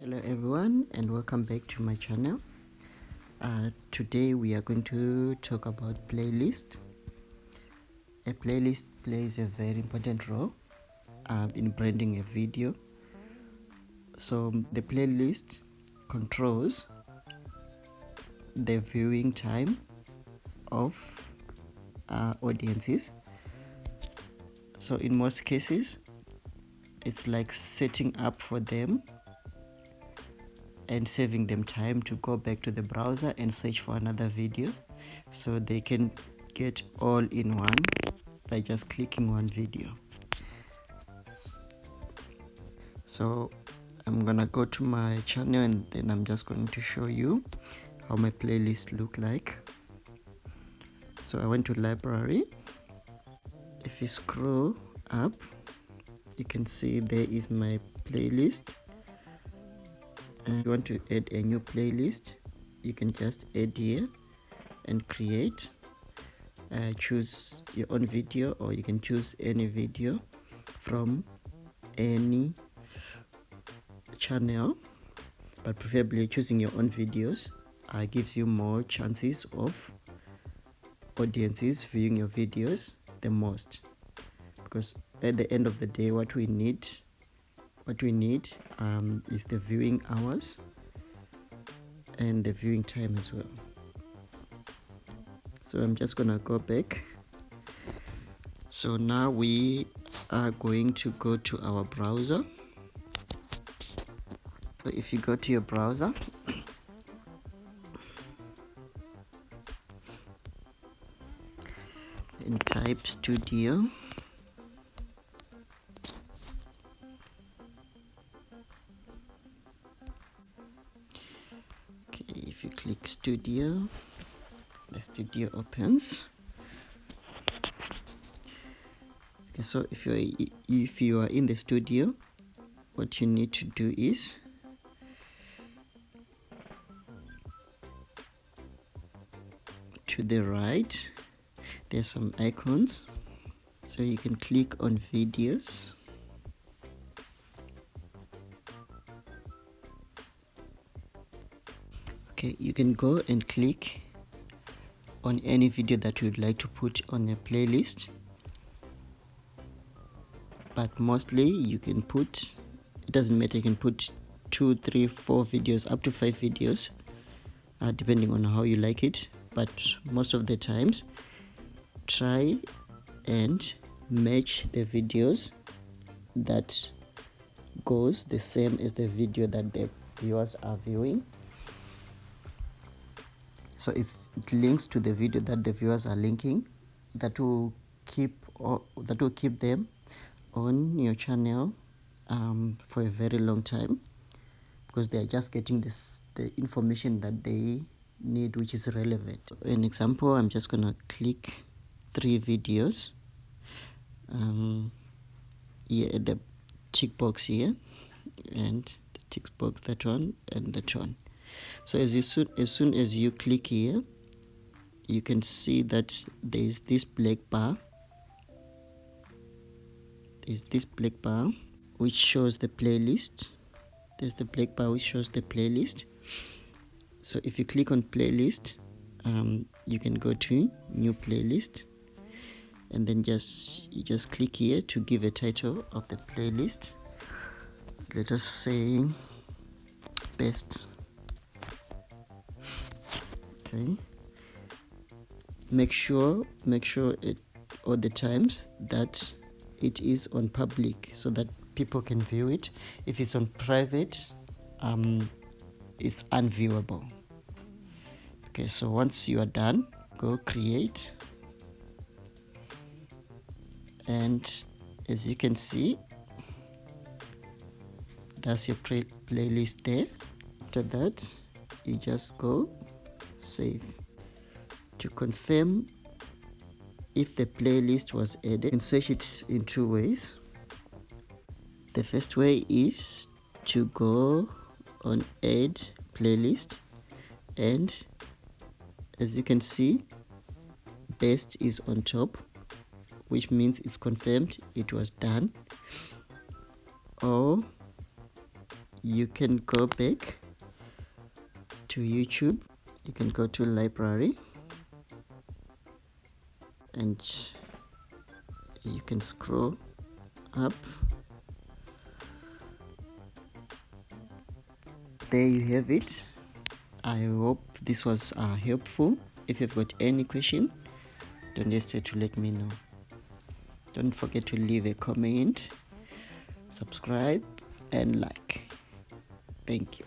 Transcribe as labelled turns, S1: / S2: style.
S1: Hello everyone and welcome back to my channel. Today we are going to talk about playlist. A playlist plays a very important role in branding a video. So the playlist controls the viewing time of audiences. So in most cases it's like setting up for them and saving them time to go back to the browser and search for another video, so they can get all in one by just clicking one video. So I'm gonna go to my channel and then I'm just going to show you how my playlist look like. So I went to library. If you scroll up, you can see there is my playlist. And if you want to add a new playlist, you can just add here and create. Choose your own video, or you can choose any video from any channel, but preferably choosing your own videos gives you more chances of audiences viewing your videos the most, because at the end of the day what we need is the viewing hours and the viewing time as well. So I'm just gonna go back. So now we are going to go to our browser. So if you go to your browser, and type Studio, okay, if you click Studio, the Studio opens. Okay, so if you are in the Studio, what you need to do is to the right there's some icons, so you can click on videos. Okay, you can go and click on any video that you'd like to put on a playlist, but mostly you can put, it doesn't matter, you can put 2, 3, 4 videos, up to 5 videos, depending on how you like it. But most of the times try and match the videos that goes the same as the video that the viewers are viewing. So if it links to the video that the viewers are linking, that will keep them on your channel for a very long time, because they are just getting the information that they need, which is relevant. An example, I'm just gonna click 3 videos here at the tick box here, and the tick box, that one and that one. So as soon as you click here, you can see that there is this black bar. There's this black bar which shows the playlist. There's the black bar which shows the playlist. So if you click on playlist, you can go to new playlist, and then you just click here to give a title of the playlist. Let us say best. Okay, make sure it all the times that it is on public, so that people can view it. If it's on private, it's unviewable. Okay, so once you are done, go create, and as you can see, that's your playlist there. After that, you just go save. To confirm if the playlist was added, you can search it in 2 ways. The first way is to go on add playlist, and as you can see, best is on top, which means it's confirmed it was done. Or you can go back to YouTube. You can go to library and you can scroll up. There you have it. I hope this was helpful. If you've got any question, don't hesitate to let me know. Don't forget to leave a comment, subscribe and like. Thank you.